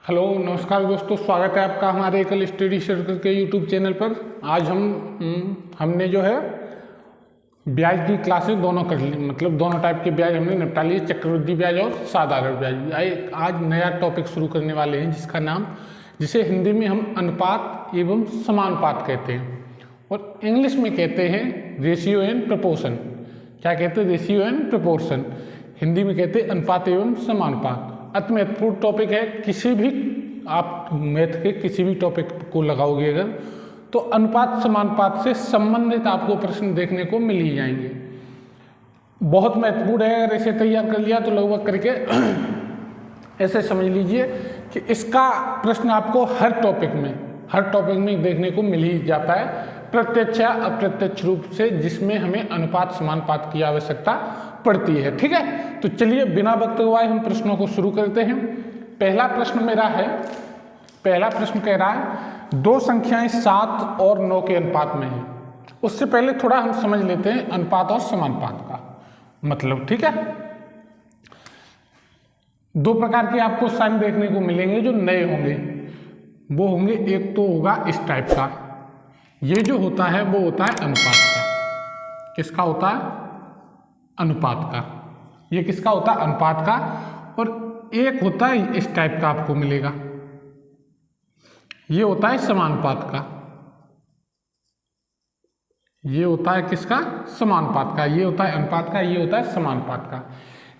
Hello नमस्कार दोस्तों, स्वागत है आपका हमारे एकल स्टडी सर्कल के यूट्यूब चैनल पर। आज हमने जो है ब्याज की क्लासेस दोनों कर ली, मतलब दोनों टाइप के ब्याज हमने निपटा लिए, चक्रवृद्धि ब्याज और साधारण ब्याज। आज नया टॉपिक शुरू करने वाले हैं जिसका नाम, जिसे हिंदी में हम अनुपात एवं समानुपात कहते हैं और इंग्लिश में कहते हैं रेशियो एंड प्रपोर्शन। क्या कहते हैं? Ratio and proportion. हिंदी में कहते हैं अनुपात एवं समानुपात। अति महत्वपूर्ण टॉपिक है। किसी भी आप मैथ के किसी भी टॉपिक को लगाओगे अगर, तो अनुपात समानुपात से संबंधित आपको प्रश्न देखने को मिल ही जाएंगे। बहुत महत्वपूर्ण है। अगर इसे तैयार कर लिया तो लगभग करके ऐसे समझ लीजिए कि इसका प्रश्न आपको हर टॉपिक में देखने को मिल ही जाता है, प्रत्यक्ष या अप्रत्यक्ष रूप से, जिसमें हमें अनुपात समानुपात की आवश्यकता पड़ती है। ठीक है, तो चलिए बिना वक्त गवाए हम प्रश्नों को शुरू करते हैं। पहला प्रश्न कह रहा है दो संख्याएं 7 और 9 के अनुपात में हैं। उससे पहले थोड़ा हम समझ लेते हैं अनुपात और समानुपात का मतलब। ठीक है, दो प्रकार के आपको साइन देखने को मिलेंगे जो नए होंगे। वो होंगे, एक तो होगा इस टाइप का, ये जो होता है वो होता है अनुपात का। किसका होता है? अनुपात का। ये किसका होता है? अनुपात का। और एक होता है इस टाइप का आपको मिलेगा, ये होता है समानुपात का। ये होता है किसका? समानुपात का। ये होता है अनुपात का, ये होता है समानुपात का।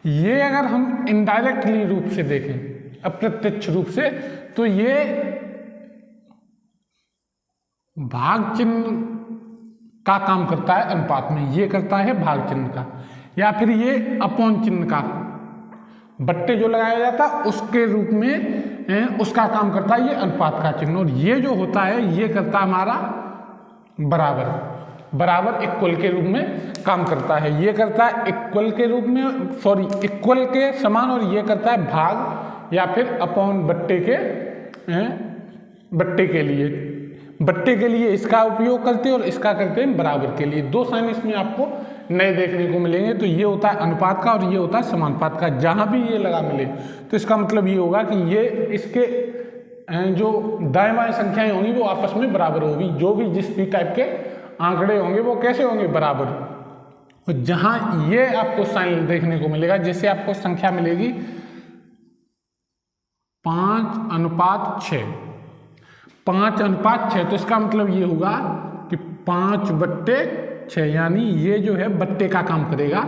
ये अगर हम इनडायरेक्टली रूप से देखें, अप्रत्यक्ष रूप से, तो ये भाग चिन्ह का काम करता है अनुपात में, ये करता है भाग चिन्ह का, या फिर ये अपॉन चिन्ह का, बट्टे जो लगाया जाता है उसके रूप में उसका काम करता है ये अनुपात का चिन्ह। और ये जो होता है ये करता है हमारा बराबर इक्वल के रूप में काम करता है। ये करता है इक्वल के रूप में, इक्वल के समान, और ये करता है भाग या फिर अपॉन बट्टे के लिए इसका उपयोग करते हैं और इसका करते हैं बराबर के लिए। दो साइन इसमें आपको नए देखने को मिलेंगे। तो ये होता है अनुपात का और ये होता है समानुपात का। जहां भी ये लगा मिले तो इसका मतलब ये होगा कि ये इसके जो दाएं बाएं संख्याएं होंगी वो आपस में बराबर होगी। जो भी जिस भी टाइप के आंकड़े होंगे वो कैसे होंगे? बराबर। और जहां ये आपको साइन देखने को मिलेगा, जैसे आपको संख्या मिलेगी 5:6, 5:6, तो इसका मतलब ये होगा कि 5/6, यानी ये जो है बट्टे का काम करेगा,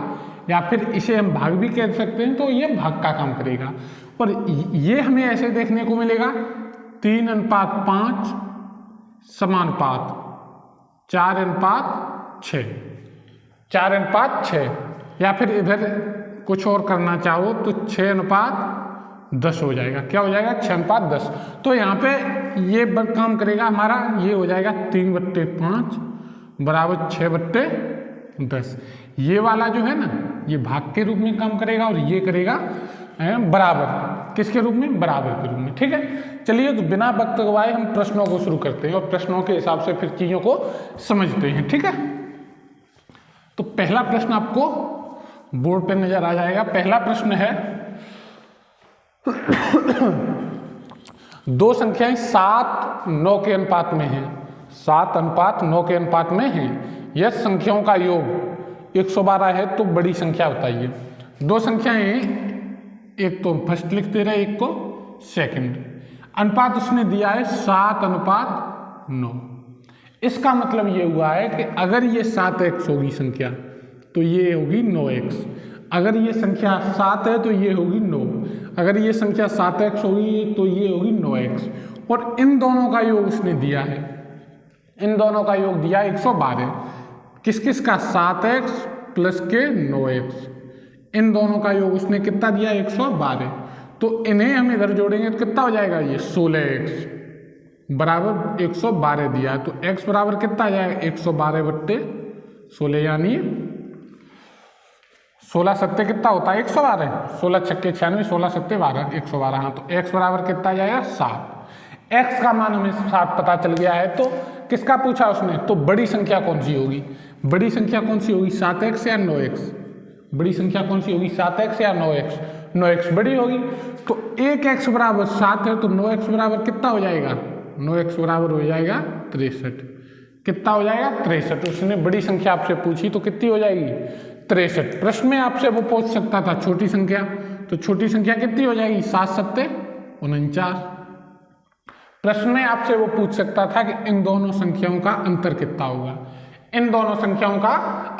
या फिर इसे हम भाग भी कह सकते हैं, तो ये भाग का काम करेगा। और ये हमें ऐसे देखने को मिलेगा 3:5 समानुपात 4:6, 4:6, या फिर इधर कुछ और करना चाहो तो 6:10 हो जाएगा। क्या हो जाएगा? 6:10। तो यहाँ पे ये काम करेगा हमारा, ये हो जाएगा 3/5 बराबर 6/10। ये वाला जो है ना, ये भाग के रूप में काम करेगा और ये करेगा बराबर। किसके रूप में? बराबर के रूप में। ठीक है, चलिए तो बिना वक्त गवाए हम प्रश्नों को शुरू करते हैं और प्रश्नों के हिसाब से फिर चीजों को समझते हैं। ठीक है, तो पहला प्रश्न आपको बोर्ड पे नजर आ जाएगा। पहला प्रश्न है दो संख्याएं 7:9 के अनुपात में हैं। 7:9 के अनुपात में हैं। यह संख्याओं का योग 112 है, तो बड़ी संख्या बताइए। दो संख्याएं, एक तो फर्स्ट लिख दे रहे, एक को सेकंड। अनुपात उसने दिया है 7:9। इसका मतलब ये हुआ है कि अगर ये 7x होगी संख्या तो ये होगी 9x। अगर ये संख्या 7 है तो ये होगी 9। अगर ये संख्या 7x होगी तो ये होगी 9x। और इन दोनों का योग उसने दिया है, इन दोनों का योग दिया 112। किस किस का? 7x प्लस के 9x। इन दोनों का योग उसने कितना दिया? 112। तो इन्हें हम इधर जोड़ेंगे तो कितना हो जाएगा? ये 16x बराबर 112 दिया है। तो x बराबर कितना आ जाएगा? 112/16, यानी 16 सत्ते कितना होता है? 112। 16 छक्के 96, 16 सत्ते 12, 112। हाँ, तो x बराबर कितना जाएगा? 7। x का मान हमें 7 पता चल गया है। तो किसका पूछा उसने? तो बड़ी संख्या कौन सी होगी? बड़ी संख्या कौन सी होगी? 7x या 9x? बड़ी संख्या कौन सी होगी, 7x या 9x, 9x बड़ी होगी। तो 1x बराबर 7 है तो 9x बराबर कितना हो जाएगा, 9x बराबर हो जाएगा 63। कितना हो जाएगा 63। उसने बड़ी संख्या आपसे पूछी तो कितनी हो जाएगी 63। प्रश्न में आपसे वो पूछ सकता था छोटी संख्या, तो छोटी संख्या कितनी हो जाएगी 7 सत्ते 49। प्रश्न में आपसे वो पूछ सकता था कि इन दोनों संख्याओं का अंतर कितना होगा, इन दोनों संख्याओं का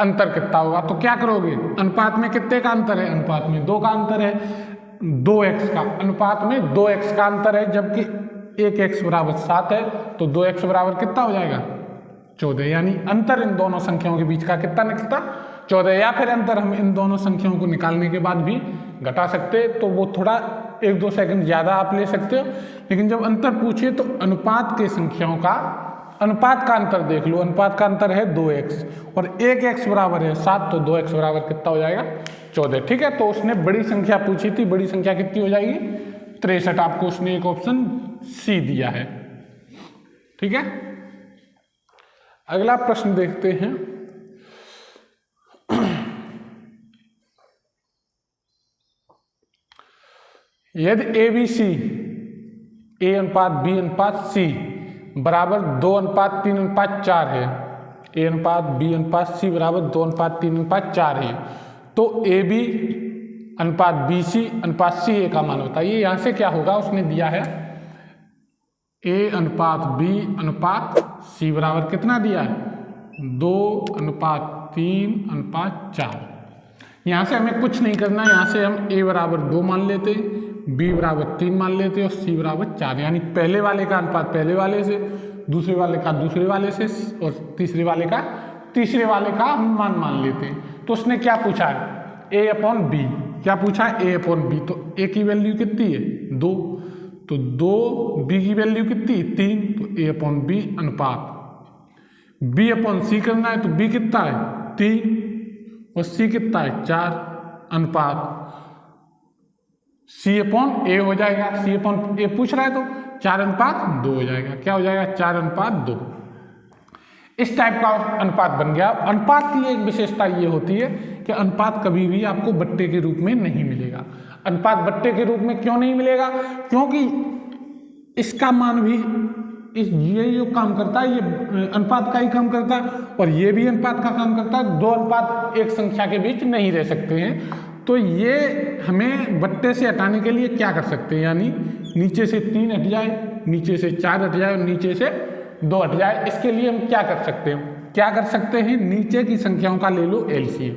अंतर कितना होगा। तो क्या करोगे, अनुपात में कितने का अंतर है, अनुपात में 2 का अंतर है, 2x का, अनुपात में 2x का अंतर है, जबकि 1x बराबर 7 है तो 2x बराबर कितना हो जाएगा 14। यानी अंतर इन दोनों संख्याओं के बीच का कितना निकलता 14। या फिर अंतर हम इन दोनों संख्याओं को निकालने के बाद भी घटा सकते, तो वो थोड़ा 1-2 सेकंड ज़्यादा आप ले सकते हो। लेकिन जब अंतर पूछिए तो अनुपात के संख्याओं का अनुपात का अंतर देख लो। अनुपात का अंतर है 2x और 1x बराबर है 7, तो 2x बराबर कितना हो जाएगा 14। ठीक है, तो उसने बड़ी संख्या पूछी थी, बड़ी संख्या कितनी हो जाएगी 63। आपको उसने एक ऑप्शन सी दिया है। ठीक है, अगला प्रश्न देखते हैं। यदि ABC A अनुपात B अनुपात C बराबर 2:3:4 है, A अनुपात B अनुपात C बराबर 2:3:4 है, तो AB अनुपात BC अनुपात CA का मान बताइए। यहाँ से क्या होगा, उसने दिया है A अनुपात B अनुपात C बराबर कितना दिया है 2:3:4। यहाँ से हमें कुछ नहीं करना, यहाँ से हम A बराबर 2 मान लेते, B बराबर 3 मान लेते और C बराबर 4। यानी पहले वाले का अनुपात पहले वाले से, दूसरे वाले का दूसरे वाले से और तीसरे वाले का तीसरे वाले का हम मान लेते हैं। तो उसने क्या पूछा है A/B, क्या पूछा है A/B। तो A की वैल्यू कितनी है 2, तो 2, B की वैल्यू कितनी 3, तो A/B अनुपात B/C करना है, तो B कितना है 3 और C कितना है 4 अनुपात C/A हो जाएगा। C/A पूछ रहा है तो 4:2 हो जाएगा। क्या हो जाएगा 4:2। इस टाइप का अनुपात बन गया। अनुपात की एक विशेषता ये होती है कि अनुपात कभी भी आपको बट्टे के रूप में नहीं मिलेगा। अनुपात बट्टे के रूप में क्यों नहीं मिलेगा, क्योंकि इसका मान भी ये जो काम करता है ये अनुपात का ही काम करता है और ये भी अनुपात का काम करता है। 2 अनुपात एक संख्या के बीच नहीं रह सकते हैं। तो ये हमें बट्टे से हटाने के लिए क्या कर सकते हैं, यानी नीचे से 3 हट जाए, नीचे से 4 हट जाए और नीचे से 2 हट जाए। इसके लिए हम क्या कर सकते हैं, क्या कर सकते हैं, नीचे की संख्याओं का ले लो एलसीएम,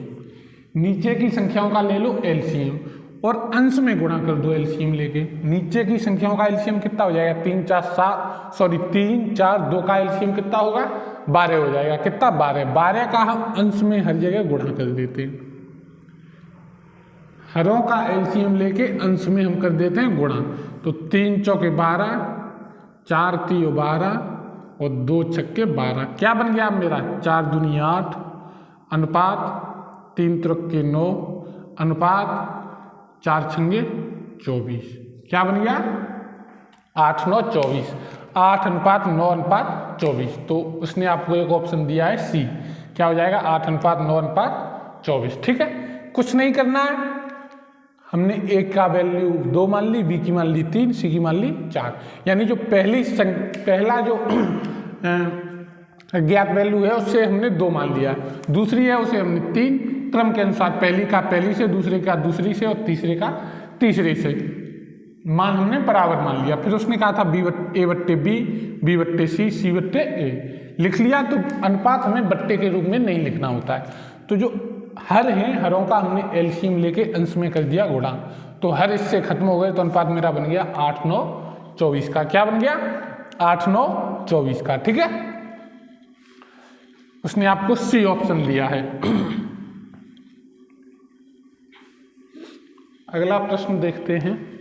नीचे की संख्याओं का ले लो एलसीएम और अंश में गुणा कर दो एलसीएम लेके। नीचे की संख्याओं का एलसीएम कितना हो जाएगा 3, 4 2 का एलसीएम कितना होगा 12 हो जाएगा। कितना 12 का हम अंश में हर जगह गुणा कर देते हैं। हरों का एलसीएम लेके अंश में हम कर देते हैं गुणा। तो 3 चौके 12, 4 3 12 और 2 छक्के 12। क्या बन गया मेरा 4 दूनी 8 अनुपात 3 त्रिके 9 अनुपात 4 छंगे 24। क्या बन गया 8 9 24, 8:9:24। तो उसने आपको एक ऑप्शन दिया है सी। क्या हो जाएगा 8:9:24। ठीक है, कुछ नहीं करना है, हमने A का वैल्यू 2 मान ली, B की मान ली 3, C की मान ली 4। यानी जो पहला जो ज्ञात वैल्यू है उससे हमने 2 मान लिया, दूसरी है उसे हमने 3, क्रम के अनुसार पहली का पहली से, दूसरे का दूसरी से और तीसरे का तीसरे से मान हमने बराबर मान लिया। फिर उसने कहा था A/B, B/C, C/A लिख लिया। तो अनुपात हमें बट्टे के रूप में नहीं लिखना होता है। तो जो हर हैं, हरों का हमने एलसीएम लेके अंश में कर दिया गुणा, तो हर इससे खत्म हो गए। तो अनुपात मेरा बन गया 8 9 24 का। क्या बन गया 8 9 24 का। ठीक है, उसने आपको सी ऑप्शन दिया है। अगला प्रश्न देखते हैं।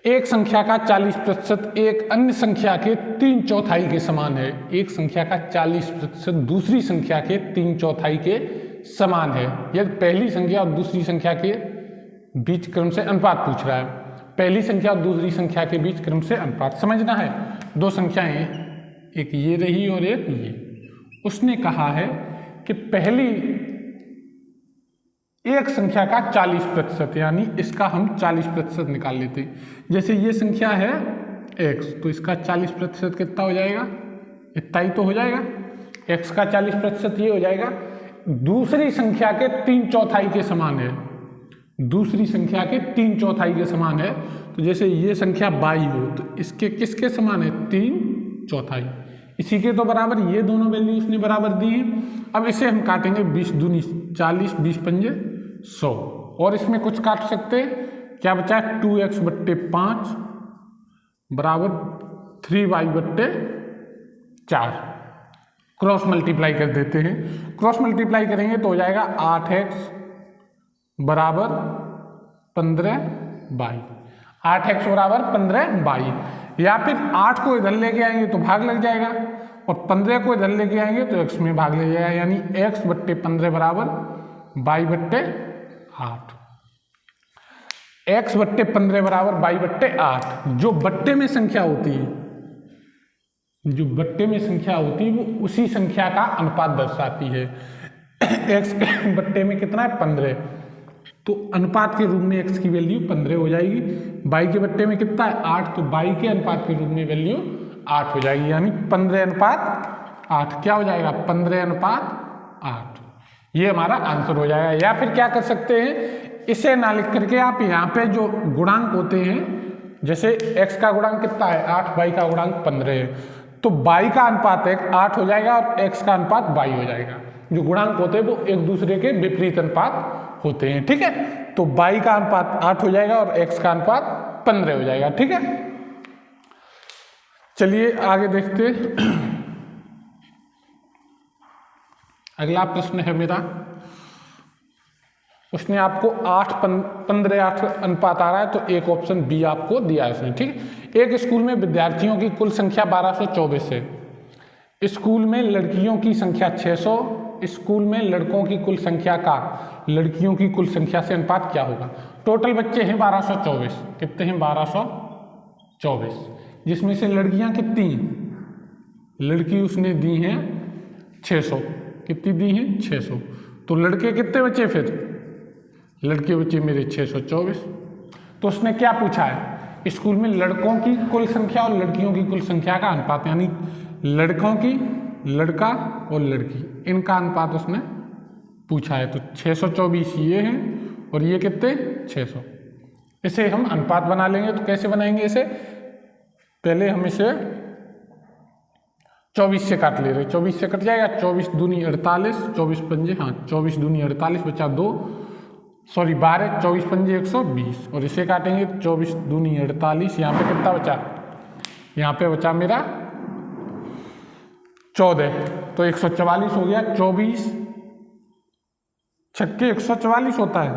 एक संख्या का 40% एक अन्य संख्या के 3/4 के समान है। एक संख्या का 40% दूसरी संख्या के 3/4 के समान है। यदि पहली संख्या और दूसरी संख्या के बीच क्रम से अनुपात पूछ रहा है। पहली संख्या और दूसरी संख्या के बीच क्रम से अनुपात समझना है। 2 संख्याएं, एक ये रही और एक ये। उसने कहा है कि पहली एक संख्या का 40%, यानी इसका हम 40% निकाल लेते हैं। जैसे ये संख्या है x, तो इसका 40% कितना हो जाएगा, इतना ही तो हो जाएगा। x का 40% ये हो जाएगा। दूसरी संख्या के 3/4 के समान है, दूसरी संख्या के 3/4 के समान है। तो जैसे ये संख्या 22 हो तो इसके किसके समान है, 3/4। इसी के तो बराबर ये दोनों वैल्यू उसने बराबर दी है। अब इसे हम काटेंगे, 20 दूनी 40, 20 पंजे 100, और इसमें कुछ काट सकते हैं। क्या बचा है, 2x/5 बराबर 3y/4। क्रॉस मल्टीप्लाई कर देते हैं। क्रॉस मल्टीप्लाई करेंगे तो हो जाएगा 8x बराबर 15y, 8x बराबर 15y। या फिर 8 को इधर लेके आएंगे तो भाग लग जाएगा, और 15 को इधर लेके आएंगे तो x में भाग लग जाएगा, यानी x/15 बराबर y/8। x/15 बराबर y/8। जो बट्टे में संख्या होती है, जो बट्टे में संख्या होती है, वो उसी संख्या का अनुपात दर्शाती है। x के बट्टे में कितना है, 15, तो अनुपात के रूप में x की वैल्यू 15 हो जाएगी। y के बट्टे में कितना है, 8, तो y के अनुपात के रूप में वैल्यू 8 हो जाएगी, यानी 15:8 क्या हो जाएगा, 15:8। ये हमारा आंसर हो जाएगा। या फिर क्या कर सकते हैं, इसे ना लिख करके आप यहाँ पे जो गुणांक होते हैं, जैसे x का गुणांक कितना है 8, y का गुणांक 15 है, तो y का अनुपात 8 हो जाएगा और x का अनुपात y हो जाएगा। जो गुणांक होते हैं वो एक दूसरे के विपरीत अनुपात होते हैं, ठीक है। तो y का अनुपात 8 हो जाएगा और x का अनुपात 15 हो जाएगा, ठीक है। चलिए आगे देखते हैं। अगला प्रश्न है मेरा, उसने आपको 15:8 अनुपात आ रहा है, तो एक ऑप्शन बी आपको दिया है उसने, ठीक है। एक स्कूल में विद्यार्थियों की कुल संख्या 1224 है। स्कूल में लड़कियों की संख्या 600, स्कूल में लड़कों की कुल संख्या का लड़कियों की कुल संख्या से अनुपात क्या होगा। टोटल बच्चे हैं 1224, कितने हैं 1224, जिसमें से लड़कियां कितनी हैं, लड़की उसने दी हैं 600, कितनी दी हैं 600, तो लड़के कितने बचे, फिर लड़के बचे मेरे 624। तो उसने क्या पूछा है, स्कूल में लड़कों की कुल संख्या और लड़कियों की कुल संख्या का अनुपात, यानी लड़कों की, लड़का और लड़की, इनका अनुपात उसने पूछा है। तो 624 ये है और ये कितने 600। इसे हम अनुपात बना लेंगे, तो कैसे बनाएंगे इसे, पहले हम इसे 24 से काट ले रहे, 24 से कट जाएगा, 24 दूनी 48, 24 पंजे, हाँ 24 दूनी 48 बचा 2, सॉरी 12, 24 पंजे 120, और इसे काटेंगे 24 दूनी 48, यहाँ पे कितना बचा, यहाँ पे बचा मेरा 14, तो 144 हो गया। 24 छक्के 144 होता है,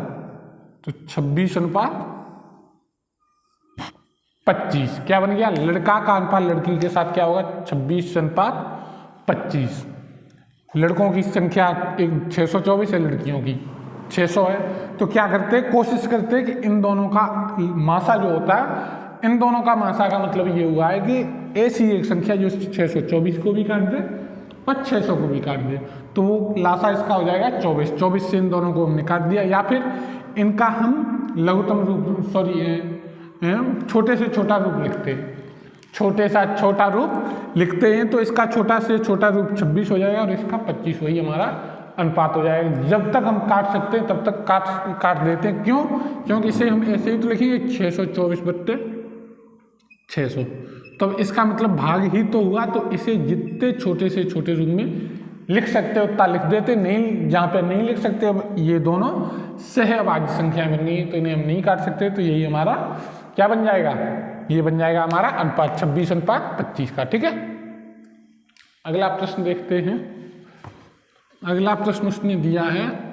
तो 26:25 क्या बन गया, लड़का का अनुपात लड़की के साथ क्या होगा, 26:25। लड़कों की संख्या 624 है, लड़कियों की 600 है। तो क्या करते हैं, कोशिश करते हैं कि इन दोनों का मासा जो होता है, इन दोनों का मासा का मतलब ये हुआ है कि ऐसी एक संख्या जो 624 को भी काट दे और 600 को भी काट दे, तो वो लासा इसका हो जाएगा 24। 24 से इन दोनों को हमने काट दिया, या फिर इनका हम लघुत्तम रूप, सॉरी छोटे से छोटा रूप लिखते हैं, छोटे सा छोटा रूप लिखते हैं, तो इसका छोटा से छोटा रूप 26 हो जाएगा और इसका 25, वही हमारा अनुपात हो जाएगा। जब तक हम काट सकते हैं तब तक काट देते हैं, क्यों, क्योंकि इसे हम ऐसे ही तो लिखेंगे 624/600, तब इसका मतलब भाग ही तो हुआ, तो इसे जितने छोटे से छोटे रूप में लिख सकते हो उतना लिख देते, नहीं जहाँ पे नहीं लिख सकते, अब ये दोनों सहअभाज्य संख्या बन गई, तो इन्हें हम नहीं काट सकते, तो यही हमारा क्या बन जाएगा, ये बन जाएगा हमारा अनुपात 26:25 का, ठीक है। अगला प्रश्न देखते हैं। अगला प्रश्न उसने दिया है,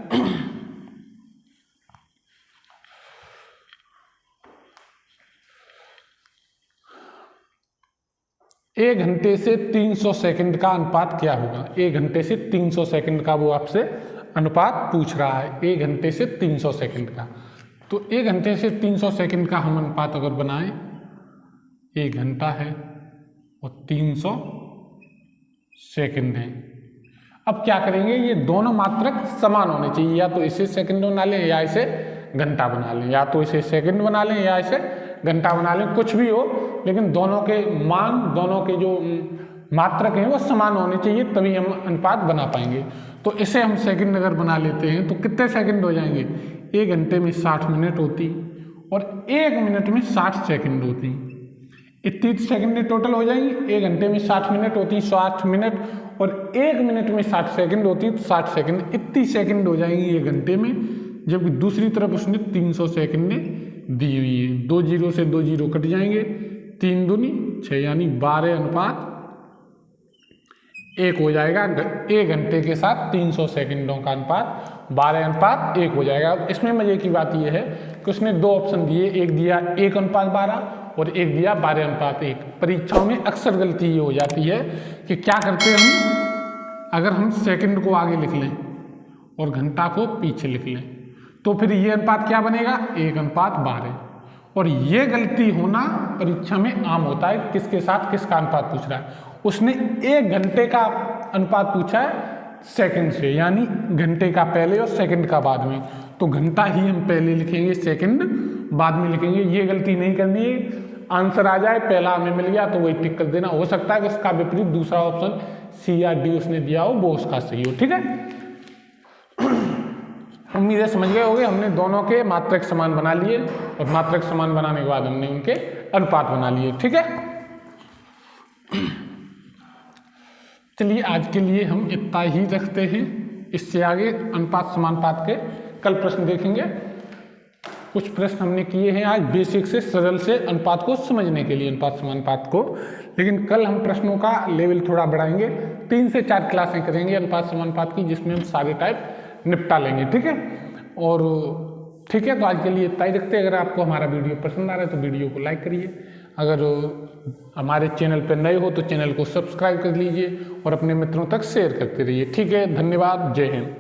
एक घंटे से 300 सेकंड का अनुपात क्या होगा। 1 घंटे से 300 सेकंड का वो आपसे अनुपात पूछ रहा है, 1 घंटे से 300 सेकंड का। तो 1 घंटे से 300 सेकंड का हम अनुपात अगर बनाएं, 1 घंटा है और 300 सेकंड है। अब क्या करेंगे, ये दोनों मात्रक समान होने चाहिए, या तो इसे सेकंड बना लें या इसे घंटा बना लें, या तो इसे सेकंड बना लें या इसे घंटा बना लें, कुछ भी हो, लेकिन दोनों के मान, दोनों के जो मात्रक हैं वो समान होने चाहिए, तभी हम अनुपात बना पाएंगे। तो इसे हम सेकंड अगर बना लेते हैं तो कितने सेकंड हो जाएंगे, 1 घंटे में 60 मिनट होती और 1 मिनट में 60 सेकंड होती, इतनी सेकंड टोटल हो जाएंगी। 1 घंटे में 60 मिनट होती, 60 मिनट, और 1 मिनट में 60 सेकंड होती, तो 60 सेकंड, इतनी सेकंड हो जाएंगी 1 घंटे में। जबकि दूसरी तरफ उसने 300 सेकंड दी हुई है, 2 जीरो से 2 जीरो कट जाएंगे, 3 दूनी 6, यानी 12:1 हो जाएगा। 1 घंटे के साथ 300 सेकंडों का अनुपात 12:1 हो जाएगा। इसमें मजे की बात यह है कि उसने 2 ऑप्शन दिए, एक दिया 1:12 और एक दिया 12:1। परीक्षाओं में अक्सर गलती ये हो जाती है कि क्या करते हैं हम, अगर हम सेकंड को आगे लिख लें और घंटा को पीछे लिख लें तो फिर ये अनुपात क्या बनेगा, 1:12। और ये गलती होना परीक्षा में आम होता है। किसके साथ किसका अनुपात पूछ रहा है, उसने 1 घंटे का अनुपात पूछा है सेकंड से, यानी घंटे का पहले और सेकंड का बाद में, तो घंटा ही हम पहले लिखेंगे, सेकंड बाद में लिखेंगे। ये गलती नहीं करनी है, आंसर आ जाए पहला हमें मिल गया तो वही टिक कर देना। हो सकता है कि उसका विपरीत दूसरा ऑप्शन सी या डी उसने दिया हो, वो उसका सही हो। ठीक है, उम्मीद है समझ गए होंगे। हमने दोनों के मात्रक समान बना लिए और मात्रक समान बनाने के बाद हमने उनके अनुपात बना लिए। ठीक है, चलिए आज के लिए हम इतना ही रखते हैं। इससे आगे अनुपात समानुपात के कल प्रश्न देखेंगे। कुछ प्रश्न हमने किए हैं आज बेसिक से सरल से अनुपात को समझने के लिए, अनुपात समानुपात को, लेकिन कल हम प्रश्नों का लेवल थोड़ा बढ़ाएंगे। 3 से 4 क्लासें करेंगे अनुपात समानुपात की, जिसमें हम सारे टाइप निपटा लेंगे। ठीक है, और ठीक है, तो आज के लिए इतना ही रखते हैं। अगर आपको हमारा वीडियो पसंद आ रहा है तो वीडियो को लाइक करिए, अगर हमारे चैनल पर नए हो तो चैनल को सब्सक्राइब कर लीजिए और अपने मित्रों तक शेयर करते रहिए। ठीक है, धन्यवाद, जय हिंद।